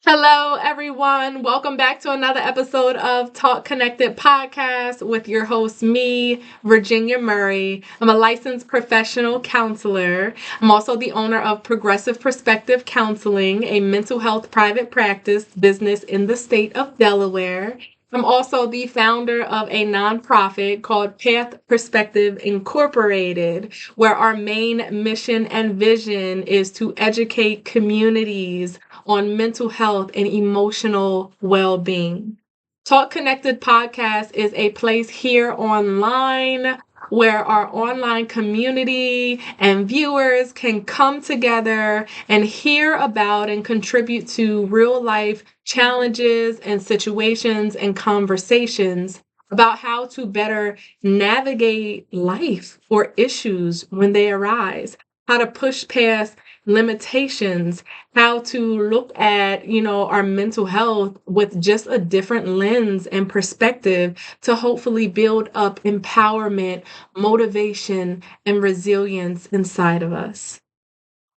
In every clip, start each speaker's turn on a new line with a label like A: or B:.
A: Hello, everyone. Welcome back to another episode of Talk Connected Podcast with your host, me, Virginia Murray. I'm a licensed professional counselor. I'm also the owner of Progressive Perspective Counseling, a mental health private practice business in the state of Delaware. I'm also the founder of a nonprofit called Path Perspective Incorporated, where our main mission and vision is to educate communities on mental health and emotional well being. Talk Connected Podcast is a place here online where our online community and viewers can come together and hear about and contribute to real life challenges and situations and conversations about how to better navigate life or issues when they arise, how to push past limitations, how to look at, our mental health with just a different lens and perspective to hopefully build up empowerment, motivation, and resilience inside of us.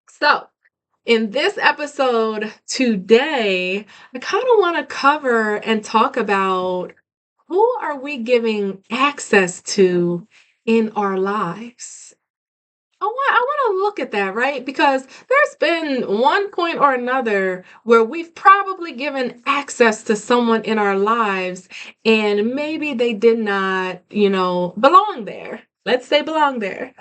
A: So, in this episode today, I kind of want to cover and talk about who are we giving access to in our lives. I want to look at that, right? Because there's been one point or another where we've probably given access to someone in our lives and maybe they did not, belong there. Let's say belong there.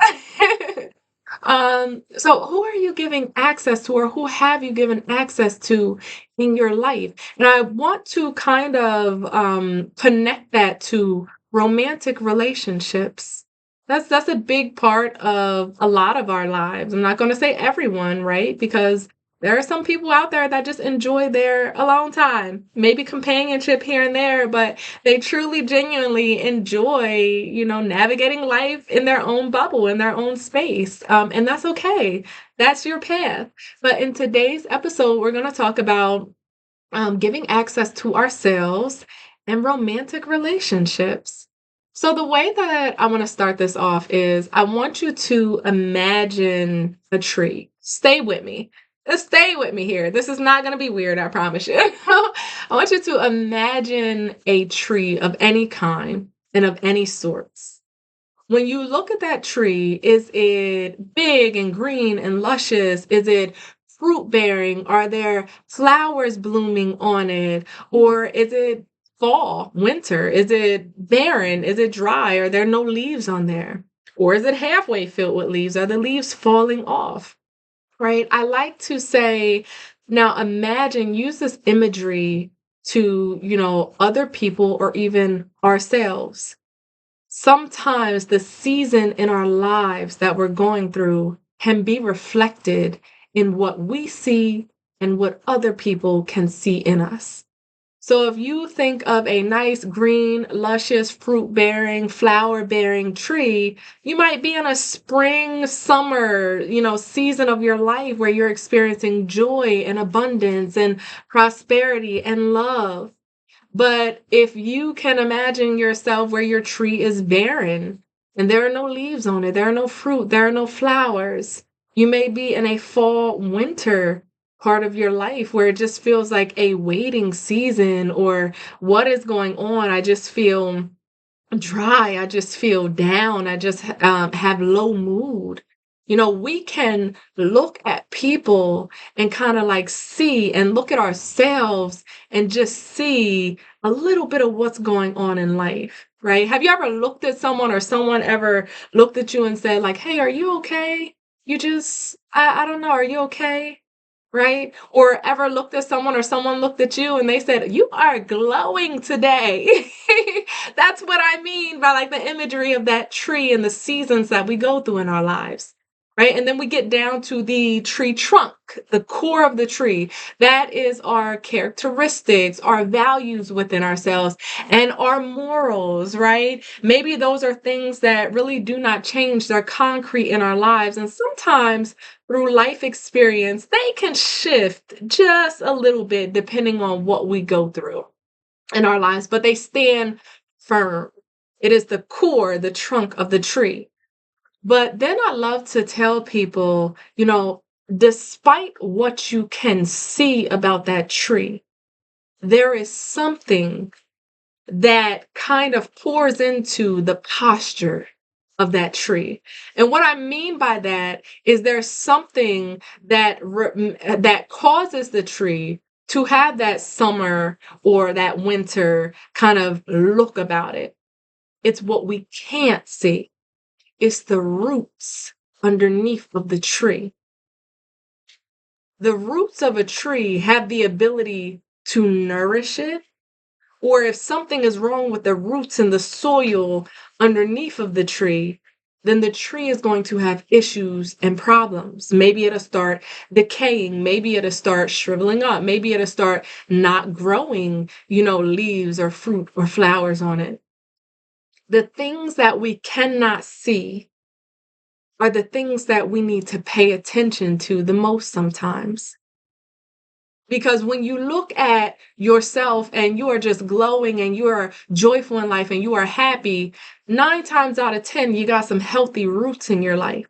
A: So who are you giving access to, or who have you given access to in your life? And I want to kind of connect that to romantic relationships. That's a big part of a lot of our lives. I'm not going to say everyone, right? Because there are some people out there that just enjoy their alone time, maybe companionship here and there, but they truly, genuinely enjoy, navigating life in their own bubble, in their own space. And that's okay. That's your path. But in today's episode, we're going to talk about giving access to ourselves and romantic relationships. So, the way that I want to start this off is I want you to imagine a tree. Stay with me. Just stay with me here. This is not going to be weird, I promise you. I want you to imagine a tree of any kind and of any sorts. When you look at that tree, is it big and green and luscious? Is it fruit bearing? Are there flowers blooming on it? Or is it fall, winter? Is it barren? Is it dry? Are there no leaves on there? Or is it halfway filled with leaves? Are the leaves falling off? Right? I like to say, now imagine, use this imagery to, other people or even ourselves. Sometimes the season in our lives that we're going through can be reflected in what we see and what other people can see in us. So if you think of a nice green, luscious, fruit bearing, flower bearing tree, you might be in a spring, summer, season of your life where you're experiencing joy and abundance and prosperity and love. But if you can imagine yourself where your tree is barren and there are no leaves on it, there are no fruit, there are no flowers, you may be in a fall, winter part of your life where it just feels like a waiting season, or what is going on? I just feel dry. I just feel down. I just have low mood. We can look at people and kind of like see and look at ourselves and just see a little bit of what's going on in life, right? Have you ever looked at someone, or someone ever looked at you and said, like, hey, are you okay? I don't know, are you okay? Right? Or ever looked at someone, or someone looked at you and they said, you are glowing today. That's what I mean by like the imagery of that tree and the seasons that we go through in our lives. Right. And then we get down to the tree trunk, the core of the tree. That is our characteristics, our values within ourselves, and our morals, right? Maybe those are things that really do not change. They're concrete in our lives. And sometimes through life experience, they can shift just a little bit depending on what we go through in our lives, but they stand firm. It is the core, the trunk of the tree. But then I love to tell people, despite what you can see about that tree, there is something that kind of pours into the posture of that tree. And what I mean by that is there's something that causes the tree to have that summer or that winter kind of look about it. It's what we can't see. It's the roots underneath of the tree. The roots of a tree have the ability to nourish it, or if something is wrong with the roots and the soil underneath of the tree, then the tree is going to have issues and problems. Maybe it'll start decaying. Maybe it'll start shriveling up. Maybe it'll start not growing, leaves or fruit or flowers on it. The things that we cannot see are the things that we need to pay attention to the most sometimes. Because when you look at yourself and you are just glowing and you are joyful in life and you are happy, 9 times out of 10, you got some healthy roots in your life.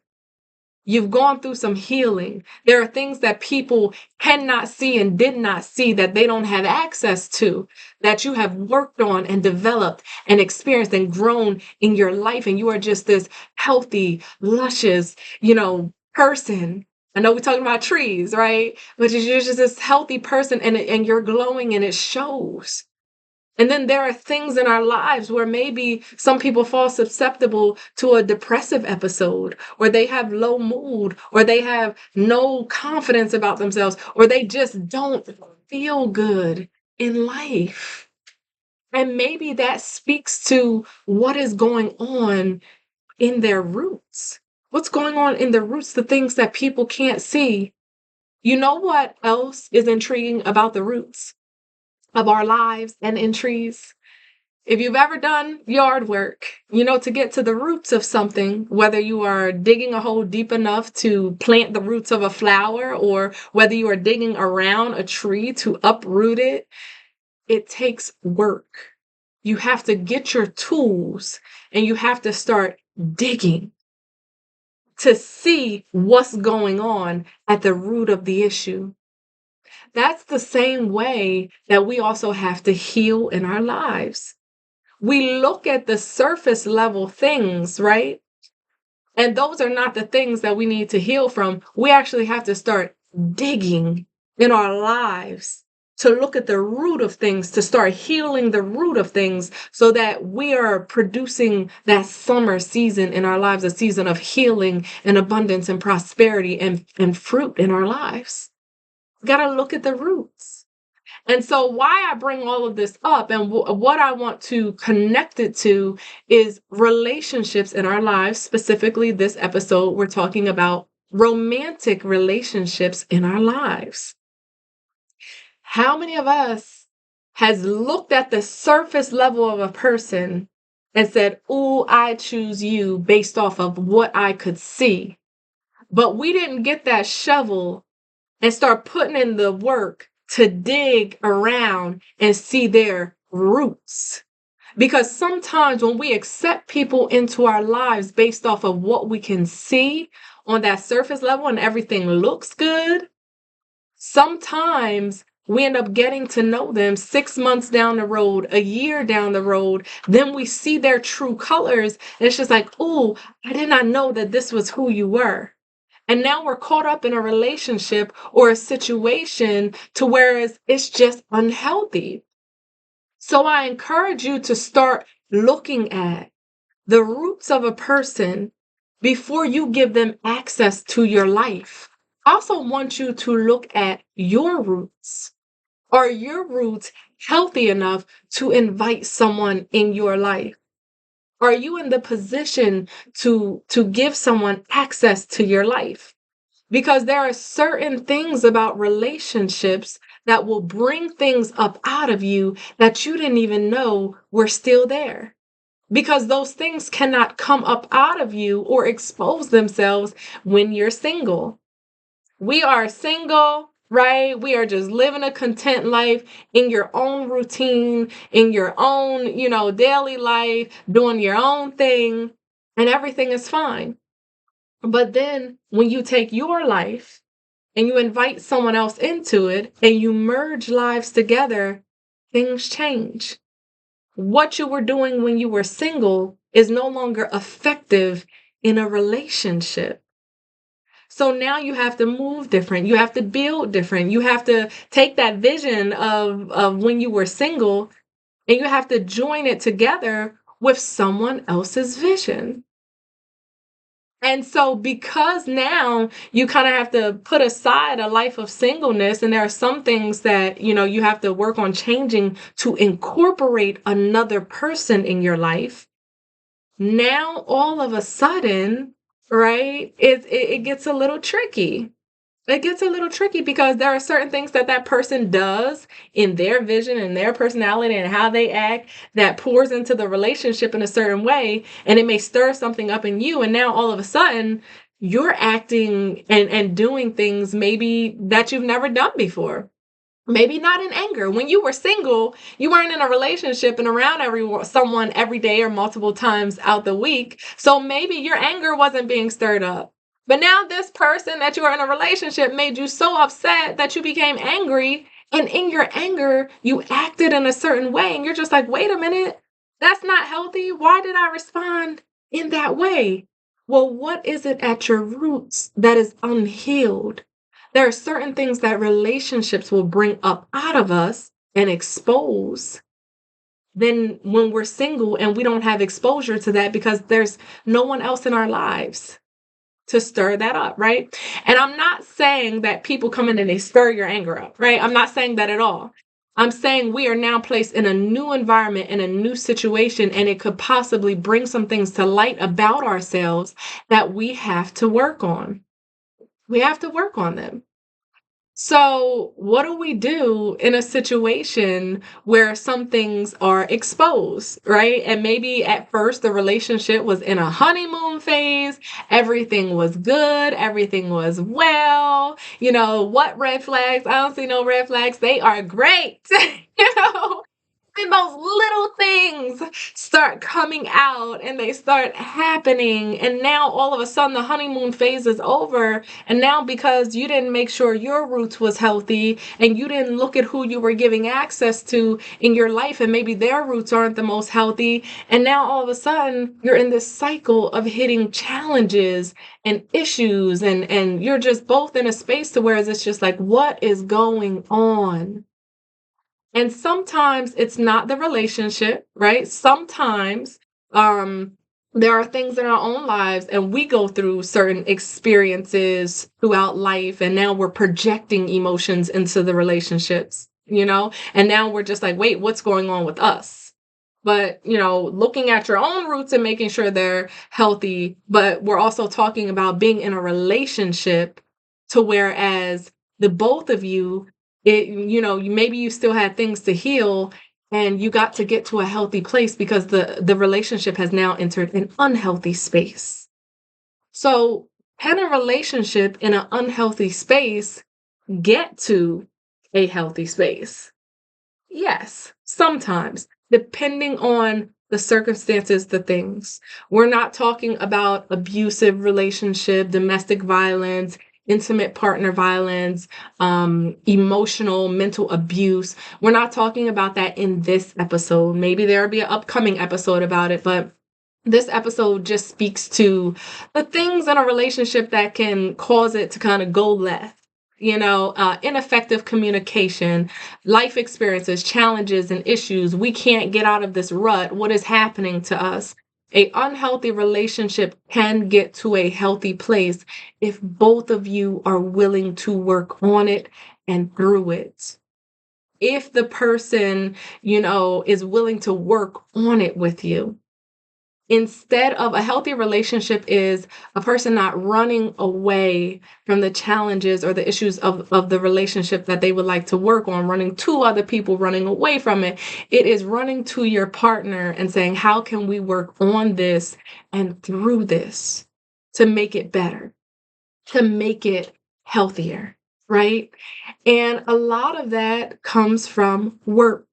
A: You've gone through some healing. There are things that people cannot see and did not see that they don't have access to, that you have worked on and developed and experienced and grown in your life. And you are just this healthy, luscious, person. I know we're talking about trees, right? But you're just this healthy person and you're glowing and it shows. And then there are things in our lives where maybe some people fall susceptible to a depressive episode, or they have low mood, or they have no confidence about themselves, or they just don't feel good in life. And maybe that speaks to what is going on in their roots. What's going on in the roots, the things that people can't see. You know what else is intriguing about the roots of our lives and in trees? If you've ever done yard work, to get to the roots of something, whether you are digging a hole deep enough to plant the roots of a flower or whether you are digging around a tree to uproot it, it takes work. You have to get your tools and you have to start digging to see what's going on at the root of the issue. That's the same way that we also have to heal in our lives. We look at the surface level things, right? And those are not the things that we need to heal from. We actually have to start digging in our lives to look at the root of things, to start healing the root of things so that we are producing that summer season in our lives, a season of healing and abundance and prosperity and fruit in our lives. We got to look at the roots. And so why I bring all of this up and what I want to connect it to is relationships in our lives. Specifically, this episode, we're talking about romantic relationships in our lives. How many of us has looked at the surface level of a person and said, "Oh, I choose you based off of what I could see." But we didn't get that shovel and start putting in the work to dig around and see their roots. Because sometimes when we accept people into our lives based off of what we can see on that surface level and everything looks good, sometimes we end up getting to know them 6 months down the road, a year down the road. Then we see their true colors. And it's just like, "Oh, I did not know that this was who you were." And now we're caught up in a relationship or a situation to where it's just unhealthy. So I encourage you to start looking at the roots of a person before you give them access to your life. I also want you to look at your roots. Are your roots healthy enough to invite someone in your life? Are you in the position to give someone access to your life? Because there are certain things about relationships that will bring things up out of you that you didn't even know were still there. Because those things cannot come up out of you or expose themselves when you're single. We are single, right? We are just living a content life in your own routine, in your own, daily life, doing your own thing, and everything is fine. But then when you take your life and you invite someone else into it and you merge lives together, things change. What you were doing when you were single is no longer effective in a relationship. So now you have to move different. You have to build different. You have to take that vision of when you were single and you have to join it together with someone else's vision. And so because now you kind of have to put aside a life of singleness, and there are some things that, you have to work on changing to incorporate another person in your life. Now all of a sudden, right, it gets a little tricky. It gets a little tricky because there are certain things that that person does in their vision and their personality and how they act that pours into the relationship in a certain way, and it may stir something up in you. And now all of a sudden, you're acting and doing things maybe that you've never done before. Maybe not in anger. When you were single, you weren't in a relationship and around someone every day or multiple times out the week. So maybe your anger wasn't being stirred up. But now this person that you are in a relationship made you so upset that you became angry. And in your anger, you acted in a certain way. And you're just like, wait a minute, that's not healthy. Why did I respond in that way? Well, what is it at your roots that is unhealed? There are certain things that relationships will bring up out of us and expose. Then when we're single and we don't have exposure to that because there's no one else in our lives to stir that up, right? And I'm not saying that people come in and they stir your anger up, right? I'm not saying that at all. I'm saying we are now placed in a new environment, in a new situation, and it could possibly bring some things to light about ourselves that we have to work on. We have to work on them. So, what do we do in a situation where some things are exposed, right? And maybe at first the relationship was in a honeymoon phase, everything was good, everything was well. What red flags? I don't see no red flags. They are great. you know, and those little things start coming out and they start happening. And now all of a sudden the honeymoon phase is over. And now because you didn't make sure your roots was healthy and you didn't look at who you were giving access to in your life, and maybe their roots aren't the most healthy. And now all of a sudden you're in this cycle of hitting challenges and issues, and you're just both in a space to where it's just like, what is going on? And sometimes it's not the relationship, right? Sometimes um, there are things in our own lives, and we go through certain experiences throughout life, and now we're projecting emotions into the relationships. And now we're just like, wait, what's going on with us? But, looking at your own roots and making sure they're healthy, but we're also talking about being in a relationship to whereas the both of you, maybe you still had things to heal and you got to get to a healthy place because the relationship has now entered an unhealthy space. So can a relationship in an unhealthy space get to a healthy space? Yes, sometimes, depending on the circumstances, the things. We're not talking about abusive relationship, domestic violence, intimate partner violence, emotional, mental abuse. We're not talking about that in this episode. Maybe there'll be an upcoming episode about it, but this episode just speaks to the things in a relationship that can cause it to kind of go left. Ineffective communication, life experiences, challenges, and issues. We can't get out of this rut. What is happening to us? A unhealthy relationship can get to a healthy place if both of you are willing to work on it and through it. If the person, is willing to work on it with you. Instead of a healthy relationship is a person not running away from the challenges or the issues of the relationship that they would like to work on, running to other people, running away from it. It is running to your partner and saying, how can we work on this and through this to make it better, to make it healthier, right? And a lot of that comes from work.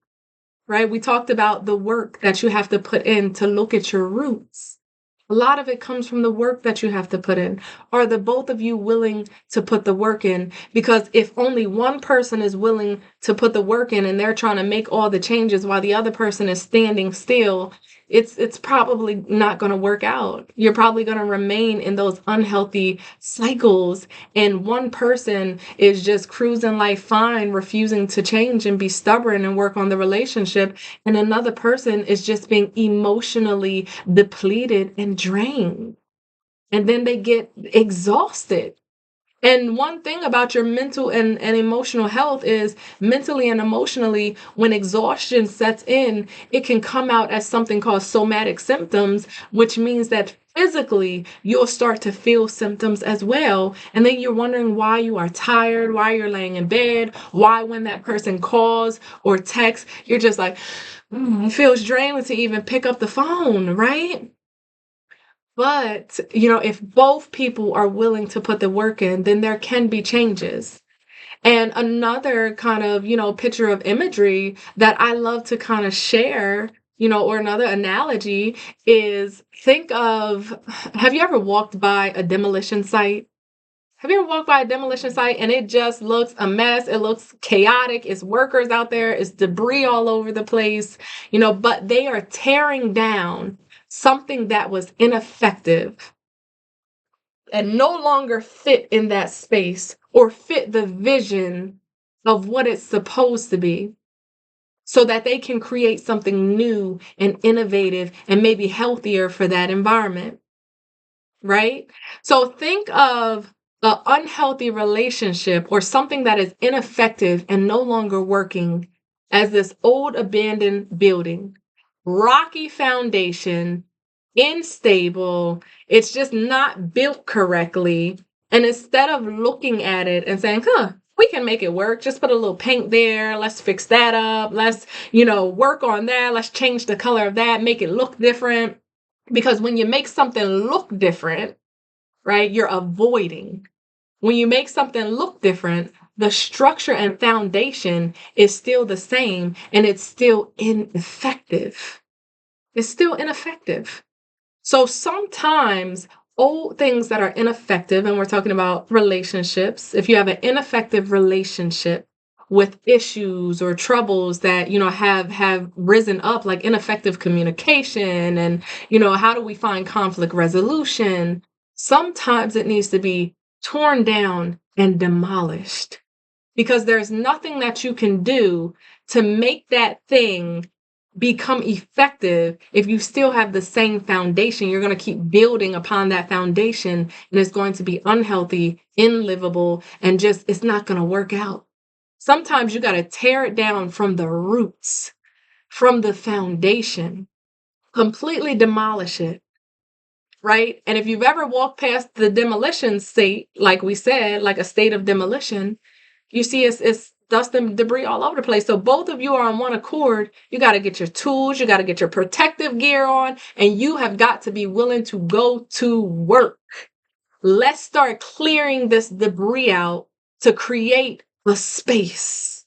A: Right? We talked about the work that you have to put in to look at your roots. A lot of it comes from the work that you have to put in. Are the both of you willing to put the work in? Because if only one person is willing to put the work in and they're trying to make all the changes while the other person is standing still, it's probably not going to work out. You're probably going to remain in those unhealthy cycles, and one person is just cruising life fine, refusing to change and be stubborn and work on the relationship, and another person is just being emotionally depleted and drained. And then they get exhausted. And one thing about your mental and emotional health is mentally and emotionally, when exhaustion sets in, it can come out as something called somatic symptoms, which means that physically you'll start to feel symptoms as well. And then you're wondering why you are tired, why you're laying in bed, why when that person calls or texts, you're just like, it feels draining to even pick up the phone, right? But, if both people are willing to put the work in, then there can be changes. And another kind of, picture of imagery that I love to kind of share, or another analogy is think of, have you ever walked by a demolition site? Have you ever walked by a demolition site and it just looks a mess? It looks chaotic. It's workers out there. It's debris all over the place, but they are tearing down something that was ineffective and no longer fit in that space or fit the vision of what it's supposed to be so that they can create something new and innovative and maybe healthier for that environment, right? So think of an unhealthy relationship or something that is ineffective and no longer working as this old abandoned building, rocky foundation, unstable, it's just not built correctly. And instead of looking at it and saying, we can make it work, just put a little paint there, let's fix that up, let's, work on that, let's change the color of that, make it look different. Because when you make something look different, right, you're avoiding. When you make something look different, the structure and foundation is still the same and it's still ineffective. It's still ineffective. So sometimes old things that are ineffective, and we're talking about relationships, if you have an ineffective relationship with issues or troubles that have risen up, like ineffective communication and how do we find conflict resolution, sometimes it needs to be torn down and demolished because there's nothing that you can do to make that thing become effective if you still have the same foundation. You're going to keep building upon that foundation and it's going to be unhealthy, unlivable, and just it's not going to work out. Sometimes you got to tear it down from the roots, from the foundation, completely demolish it, right? And if you've ever walked past the demolition state, like we said, like a state of demolition, you see it's dust and debris all over the place. So both of you are on one accord. You got to get your tools, you got to get your protective gear on, and you have got to be willing to go to work. Let's start clearing this debris out to create a space,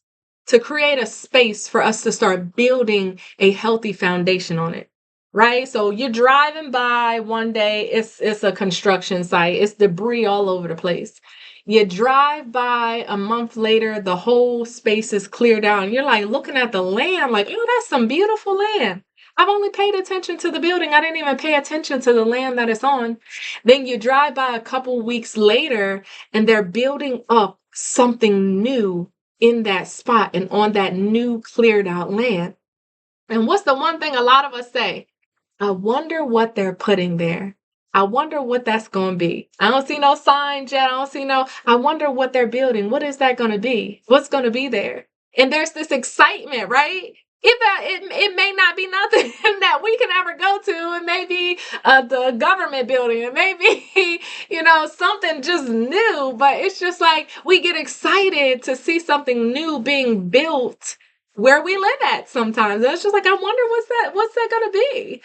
A: for us to start building a healthy foundation on it. Right? So you're driving by one day, it's a construction site, it's debris all over the place. You drive by a month later, the whole space is cleared out. And you're like looking at the land, like, oh, that's some beautiful land. I've only paid attention to the building. I didn't even pay attention to the land that it's on. Then you drive by a couple weeks later and they're building up something new in that spot and on that new cleared out land. And what's the one thing a lot of us say? I wonder what they're putting there. I wonder what that's going to be. I don't see no signs yet. I wonder what they're building. What is that going to be? What's going to be there? And there's this excitement, right? It may not be nothing that we can ever go to. It may be the government building. It may be, something just new. But it's just like we get excited to see something new being built where we live at sometimes. And it's just like, I wonder what's that going to be?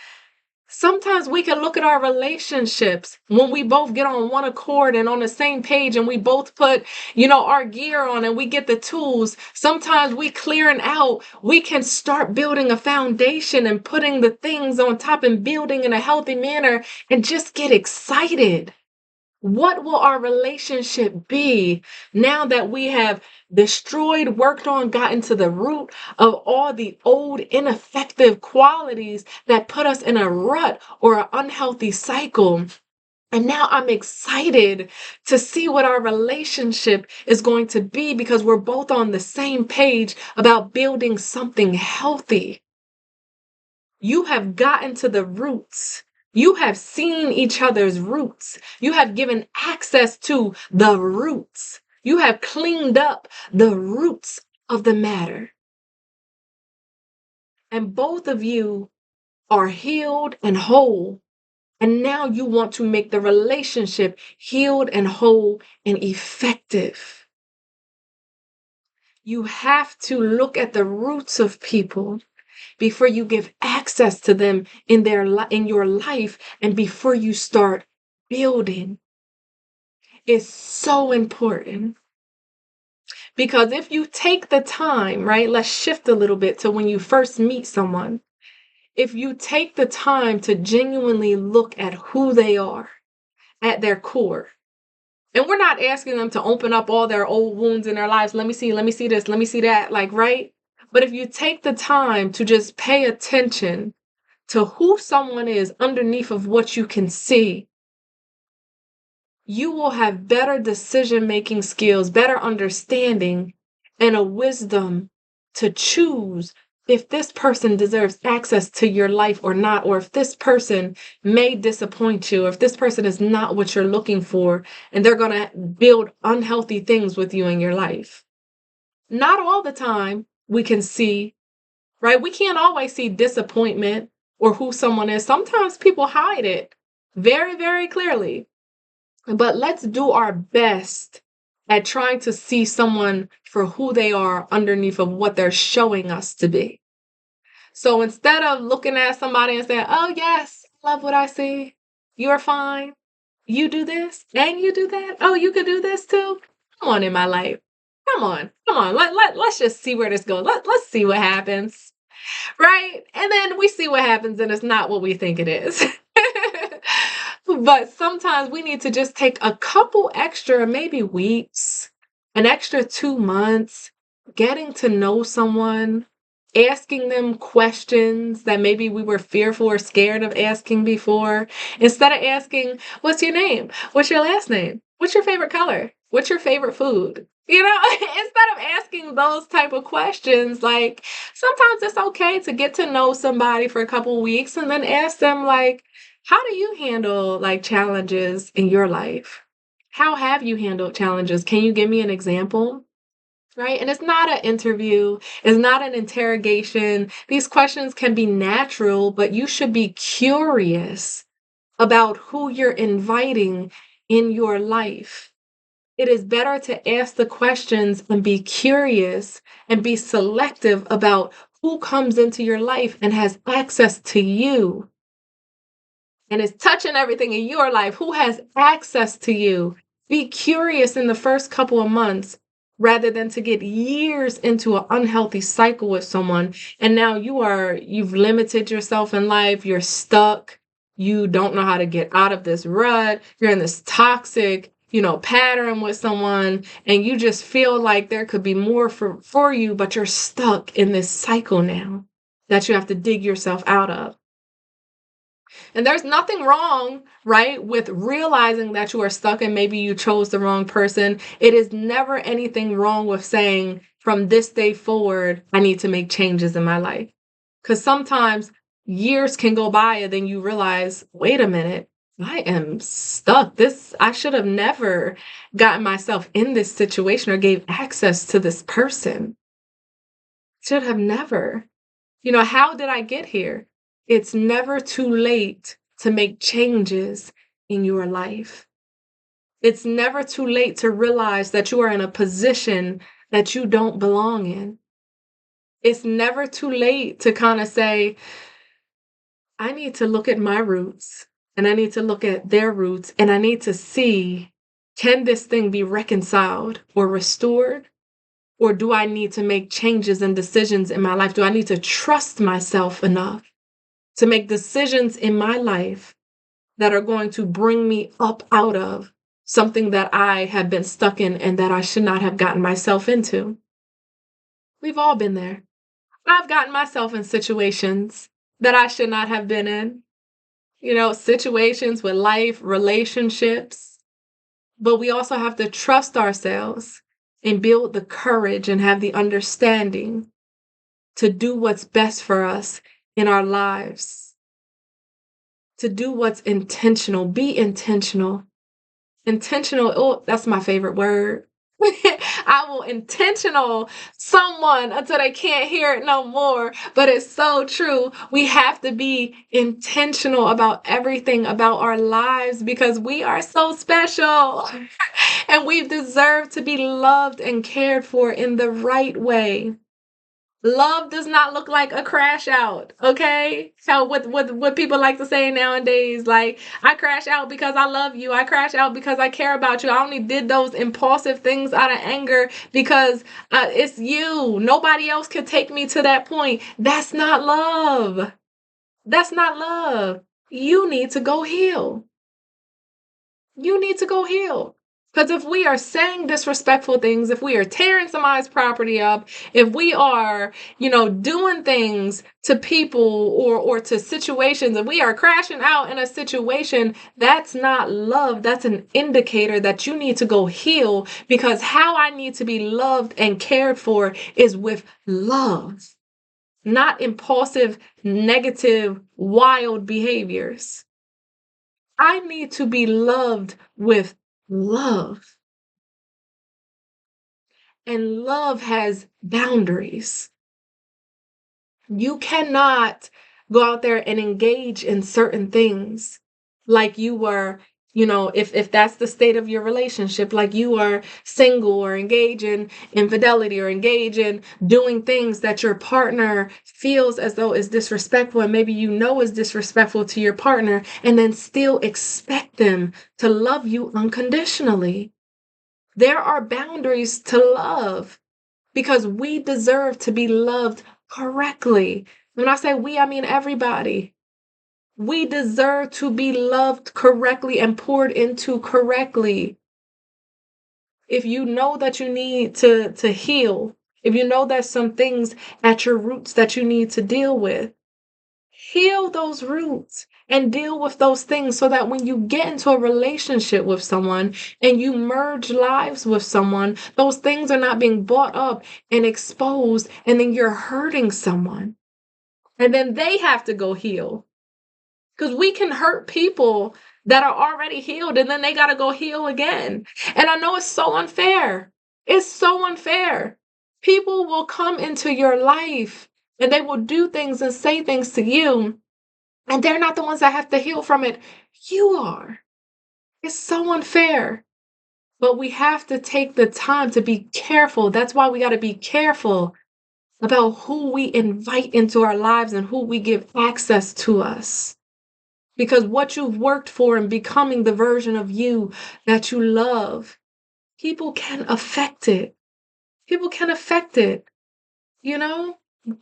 A: Sometimes we can look at our relationships when we both get on one accord and on the same page and we both put, our gear on and we get the tools. Sometimes we clearing out, we can start building a foundation and putting the things on top and building in a healthy manner and just get excited. What will our relationship be now that we have destroyed, worked on, gotten to the root of all the old ineffective qualities that put us in a rut or an unhealthy cycle? And now I'm excited to see what our relationship is going to be because we're both on the same page about building something healthy. You have gotten to the roots. You have seen each other's roots. You have given access to the roots. You have cleaned up the roots of the matter. And both of you are healed and whole. And now you want to make the relationship healed and whole and effective. You have to look at the roots of people before you give access to them in your life and before you start building. Is so important because if you take the time, right? Let's shift a little bit to when you first meet someone. If you take the time to genuinely look at who they are at their core, and we're not asking them to open up all their old wounds in their lives. Let me see this, let me see that, like, right? But if you take the time to just pay attention to who someone is underneath of what you can see, you will have better decision-making skills, better understanding, and a wisdom to choose if this person deserves access to your life or not, or if this person may disappoint you, or if this person is not what you're looking for, and they're going to build unhealthy things with you in your life. Not all the time we can see, right? We can't always see disappointment or who someone is. Sometimes people hide it very, very clearly. But let's do our best at trying to see someone for who they are underneath of what they're showing us to be. So instead of looking at somebody and saying, oh, yes, I love what I see. You're fine. You do this and you do that. Oh, you could do this too. Come on in my life. Come on. Let's just see where this goes. Let's see what happens. Right? And then we see what happens and it's not what we think it is. But sometimes we need to just take a couple extra, maybe weeks, an extra 2 months, getting to know someone, asking them questions that maybe we were fearful or scared of asking before. Instead of asking, what's your name? What's your last name? What's your favorite color? What's your favorite food? Instead of asking those type of questions, like sometimes it's okay to get to know somebody for a couple weeks and then ask them like, how do you handle like challenges in your life? How have you handled challenges? Can you give me an example? Right? And it's not an interview, it's not an interrogation. These questions can be natural, but you should be curious about who you're inviting in your life. It is better to ask the questions and be curious and be selective about who comes into your life and has access to you and is touching everything in your life, who has access to you. Be curious in the first couple of months rather than to get years into an unhealthy cycle with someone. And now you've limited yourself in life. You're stuck. You don't know how to get out of this rut. You're in this toxic, pattern with someone. And you just feel like there could be more for you, but you're stuck in this cycle now that you have to dig yourself out of. And there's nothing wrong, right, with realizing that you are stuck and maybe you chose the wrong person. It is never anything wrong with saying, from this day forward, I need to make changes in my life. Because sometimes years can go by and then you realize, wait a minute, I am stuck. I should have never gotten myself in this situation or gave access to this person. Should have never. How did I get here? It's never too late to make changes in your life. It's never too late to realize that you are in a position that you don't belong in. It's never too late to kind of say, I need to look at my roots and I need to look at their roots and I need to see, can this thing be reconciled or restored? Or do I need to make changes and decisions in my life? Do I need to trust myself enough to make decisions in my life that are going to bring me up out of something that I have been stuck in and that I should not have gotten myself into? We've all been there. I've gotten myself in situations that I should not have been in, situations with life, relationships. But we also have to trust ourselves and build the courage and have the understanding to do what's best for us in our lives, to do what's intentional, be intentional. Intentional, oh, that's my favorite word. I will intentional someone until they can't hear it no more. But it's so true. We have to be intentional about everything about our lives because we are so special and we deserve to be loved and cared for in the right way. Love does not look like a crash out, okay? So what people like to say nowadays, like, I crash out because I love you. I crash out because I care about you. I only did those impulsive things out of anger because it's you. Nobody else can take me to that point. That's not love. That's not love. You need to go heal. You need to go heal. Because if we are saying disrespectful things, if we are tearing somebody's property up, if we are, doing things to people or to situations, if we are crashing out in a situation, that's not love. That's an indicator that you need to go heal because how I need to be loved and cared for is with love, not impulsive, negative, wild behaviors. I need to be loved with love. And love has boundaries. You cannot go out there and engage in certain things like you were, if that's the state of your relationship, like you are single or engage in infidelity or engage in doing things that your partner feels as though is disrespectful and maybe is disrespectful to your partner and then still expect them to love you unconditionally. There are boundaries to love because we deserve to be loved correctly. When I say we, I mean everybody. We deserve to be loved correctly and poured into correctly. If you know that you need to heal, if you know there's some things at your roots that you need to deal with, heal those roots and deal with those things so that when you get into a relationship with someone and you merge lives with someone, those things are not being brought up and exposed, and then you're hurting someone. And then they have to go heal. Because we can hurt people that are already healed and then they got to go heal again. And I know it's so unfair. It's so unfair. People will come into your life and they will do things and say things to you, and they're not the ones that have to heal from it. You are. It's so unfair. But we have to take the time to be careful. That's why we got to be careful about who we invite into our lives and who we give access to us. Because what you've worked for and becoming the version of you that you love, people can affect it. People can affect it,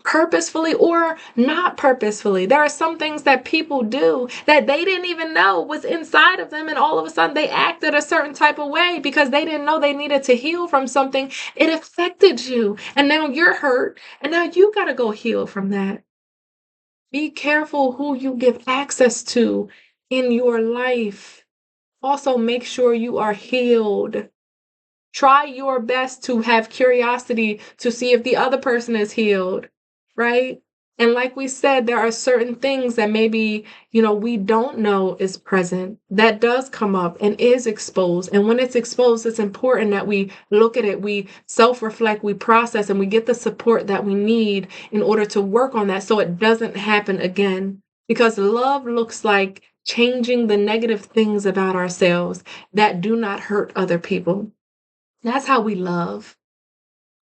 A: purposefully or not purposefully. There are some things that people do that they didn't even know was inside of them, and all of a sudden they acted a certain type of way because they didn't know they needed to heal from something. It affected you, and now you're hurt, and now you got to go heal from that. Be careful who you give access to in your life. Also, make sure you are healed. Try your best to have curiosity to see if the other person is healed, right? And like we said, there are certain things that maybe, we don't know is present that does come up and is exposed. And when it's exposed, it's important that we look at it, we self-reflect, we process, and we get the support that we need in order to work on that so it doesn't happen again. Because love looks like changing the negative things about ourselves that do not hurt other people. That's how we love.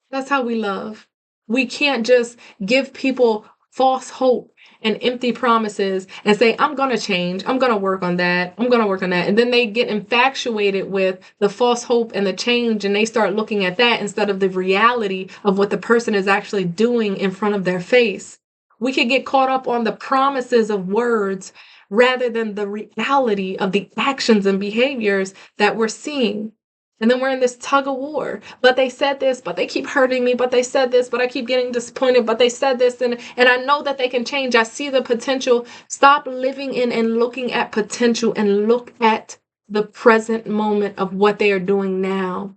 A: That's how we love. We can't just give people false hope and empty promises and say, I'm going to change. I'm going to work on that. I'm going to work on that. And then they get infatuated with the false hope and the change, and they start looking at that instead of the reality of what the person is actually doing in front of their face. We could get caught up on the promises of words rather than the reality of the actions and behaviors that we're seeing. And then we're in this tug of war. But they said this, but they keep hurting me. But they said this, but I keep getting disappointed. But they said this, and I know that they can change. I see the potential. Stop living in and looking at potential and look at the present moment of what they are doing now.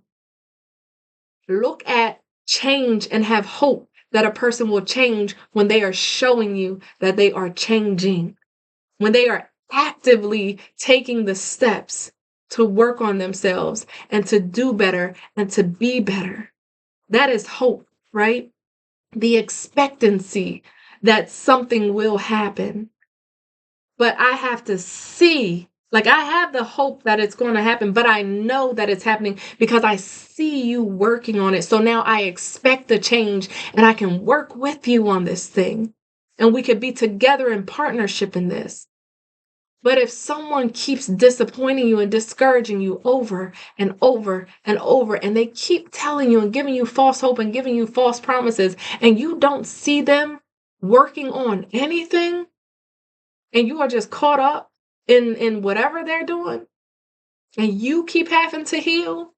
A: Look at change and have hope that a person will change when they are showing you that they are changing, when they are actively taking the steps to work on themselves and to do better and to be better. That is hope, right? The expectancy that something will happen. But I have to see, like I have the hope that it's going to happen, but I know that it's happening because I see you working on it. So now I expect the change and I can work with you on this thing. And we could be together in partnership in this. But if someone keeps disappointing you and discouraging you over and over and over, and they keep telling you and giving you false hope and giving you false promises, and you don't see them working on anything, and you are just caught up in whatever they're doing, and you keep having to heal,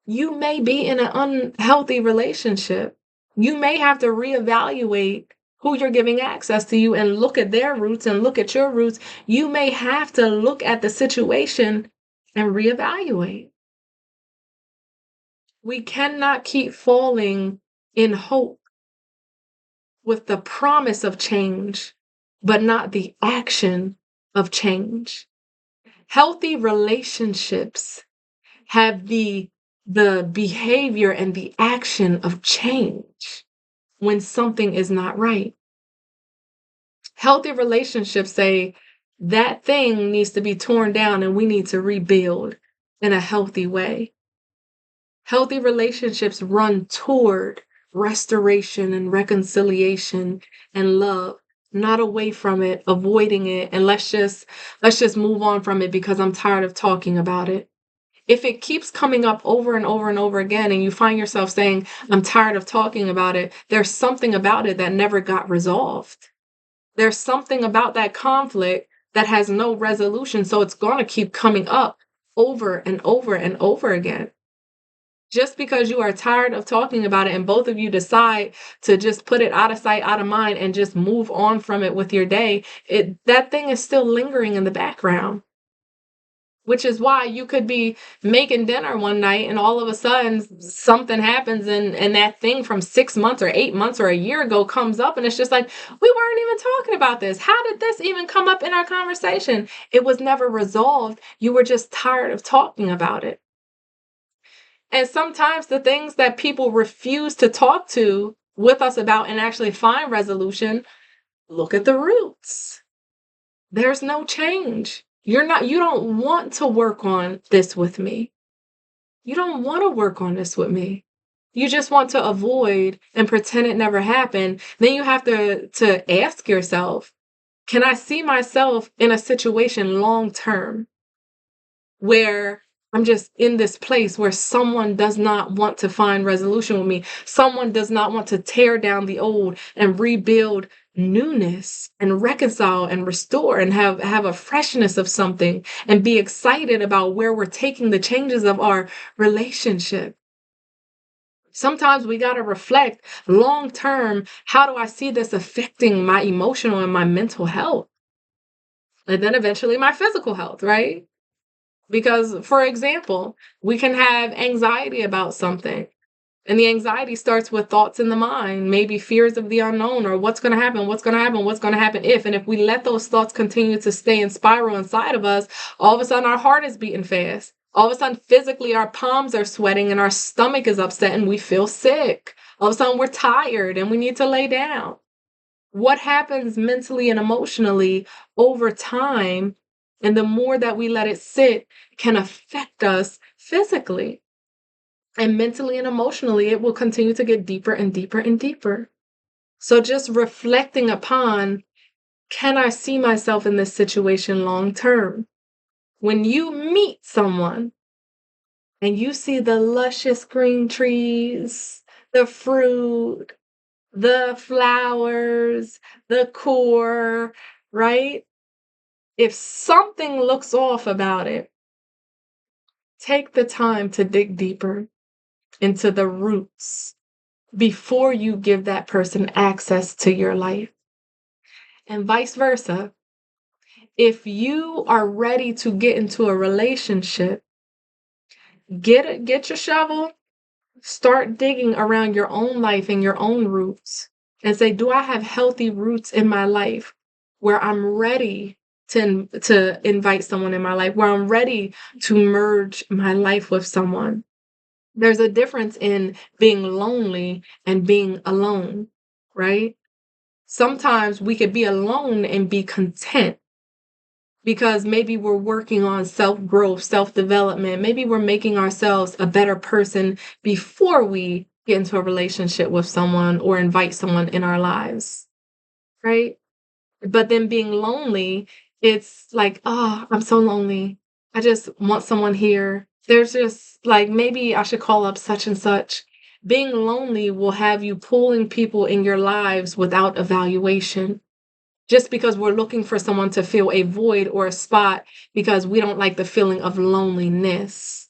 A: you may be in an unhealthy relationship. You may have to reevaluate who you're giving access to you and look at their roots and look at your roots. You may have to look at the situation and reevaluate. We cannot keep falling in hope with the promise of change, but not the action of change. Healthy relationships have the behavior and the action of change when something is not right. Healthy relationships say that thing needs to be torn down and we need to rebuild in a healthy way. Healthy relationships run toward restoration and reconciliation and love, not away from it, avoiding it, and let's just move on from it because I'm tired of talking about it. If it keeps coming up over and over and over again, and you find yourself saying, I'm tired of talking about it, there's something about it that never got resolved. There's something about that conflict that has no resolution. So it's going to keep coming up over and over and over again. Just because you are tired of talking about it and both of you decide to just put it out of sight, out of mind, and just move on from it with your day, that thing is still lingering in the background. Which is why you could be making dinner one night and all of a sudden something happens and that thing from 6 months or 8 months or a year ago comes up and it's just like, we weren't even talking about this. How did this even come up in our conversation? It was never resolved. You were just tired of talking about it. And sometimes the things that people refuse to talk to with us about and actually find resolution, look at the roots. There's no change. You don't want to work on this with me. You don't want to work on this with me. You just want to avoid and pretend it never happened. Then you have to ask yourself, can I see myself in a situation long term where I'm just in this place where someone does not want to find resolution with me. Someone does not want to tear down the old and rebuild newness and reconcile and restore and have a freshness of something and be excited about where we're taking the changes of our relationship. Sometimes we got to reflect long term, how do I see this affecting my emotional and my mental health? And then eventually my physical health, right? Because, for example, we can have anxiety about something, and the anxiety starts with thoughts in the mind, maybe fears of the unknown or what's going to happen, what's going to happen, what's going to happen if. And if we let those thoughts continue to stay and spiral inside of us, all of a sudden our heart is beating fast. All of a sudden, physically, our palms are sweating and our stomach is upset and we feel sick. All of a sudden, we're tired and we need to lay down. What happens mentally and emotionally over time, and the more that we let it sit, can affect us physically. And mentally and emotionally, it will continue to get deeper and deeper and deeper. So just reflecting upon, can I see myself in this situation long term? When you meet someone and you see the luscious green trees, the fruit, the flowers, the core, right? If something looks off about it, take the time to dig deeper into the roots before you give that person access to your life. And vice versa. If you are ready to get into a relationship, get your shovel, start digging around your own life and your own roots and say, do I have healthy roots in my life where I'm ready to invite someone in my life, where I'm ready to merge my life with someone? There's a difference in being lonely and being alone, right? Sometimes we could be alone and be content because maybe we're working on self-growth, self-development. Maybe we're making ourselves a better person before we get into a relationship with someone or invite someone in our lives, right? But then being lonely, it's like, oh, I'm so lonely. I just want someone here. There's just like, maybe I should call up such and such. Being lonely will have you pulling people in your lives without evaluation, just because we're looking for someone to fill a void or a spot because we don't like the feeling of loneliness.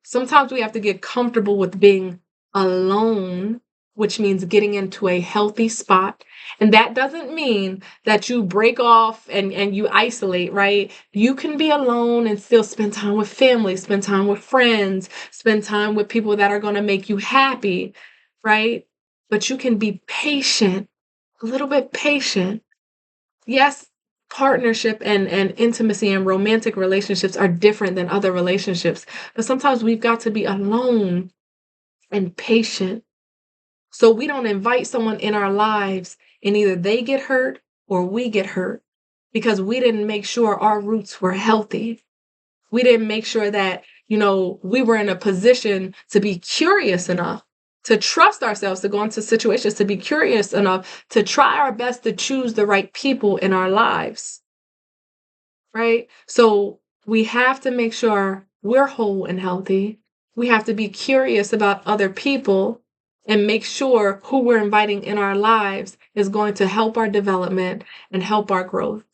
A: Sometimes we have to get comfortable with being alone, which means getting into a healthy spot. And that doesn't mean that you break off and you isolate, right? You can be alone and still spend time with family, spend time with friends, spend time with people that are going to make you happy, right? But you can be patient, a little bit patient. Yes, partnership and intimacy and romantic relationships are different than other relationships, but sometimes we've got to be alone and patient so we don't invite someone in our lives and either they get hurt or we get hurt because we didn't make sure our roots were healthy. We didn't make sure that, we were in a position to be curious enough, to trust ourselves, to go into situations, to be curious enough, to try our best to choose the right people in our lives, right? So we have to make sure we're whole and healthy. We have to be curious about other people and make sure who we're inviting in our lives is going to help our development and help our growth.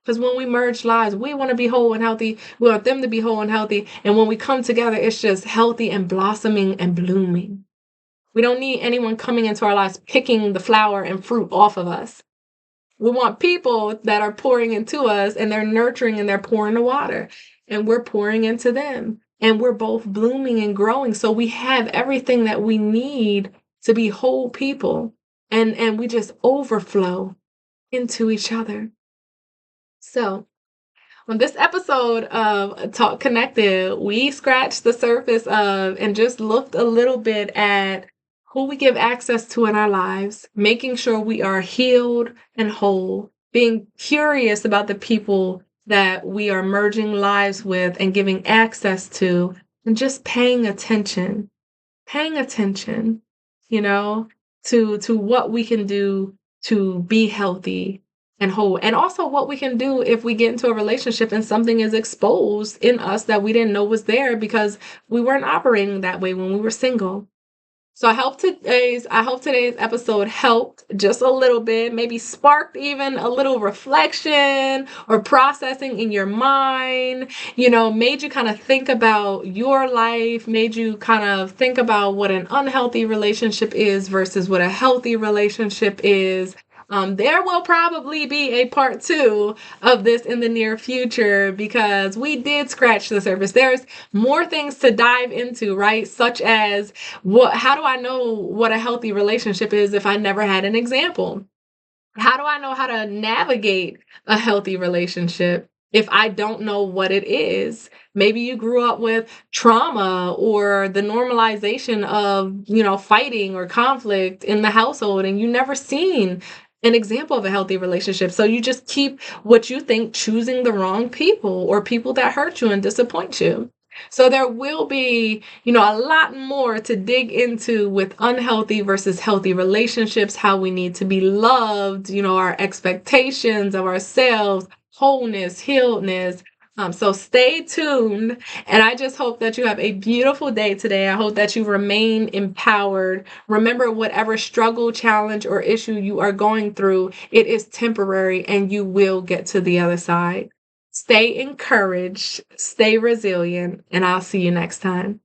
A: Because when we merge lives, we want to be whole and healthy. We want them to be whole and healthy. And when we come together, it's just healthy and blossoming and blooming. We don't need anyone coming into our lives picking the flower and fruit off of us. We want people that are pouring into us and they're nurturing and they're pouring the water and we're pouring into them and we're both blooming and growing. So we have everything that we need to be whole people and we just overflow into each other. So on this episode of Talk Connected, we scratched the surface of and just looked a little bit at who we give access to in our lives, making sure we are healed and whole, being curious about the people that we are merging lives with and giving access to, and just paying attention, you know, to what we can do to be healthy and whole. And also what we can do if we get into a relationship and something is exposed in us that we didn't know was there because we weren't operating that way when we were single. So I hope today's episode helped just a little bit, maybe sparked even a little reflection or processing in your mind, made you kind of think about your life, made you kind of think about what an unhealthy relationship is versus what a healthy relationship is. There will probably be a part two of this in the near future because we did scratch the surface. There's more things to dive into, right? Such as how do I know what a healthy relationship is if I never had an example? How do I know how to navigate a healthy relationship if I don't know what it is? Maybe you grew up with trauma or the normalization of, fighting or conflict in the household and you never seen an example of a healthy relationship. So you just keep what you think choosing the wrong people or people that hurt you and disappoint you. So there will be, a lot more to dig into with unhealthy versus healthy relationships, how we need to be loved, our expectations of ourselves, wholeness, healedness. So stay tuned. And I just hope that you have a beautiful day today. I hope that you remain empowered. Remember, whatever struggle, challenge, or issue you are going through, it is temporary and you will get to the other side. Stay encouraged, stay resilient, and I'll see you next time.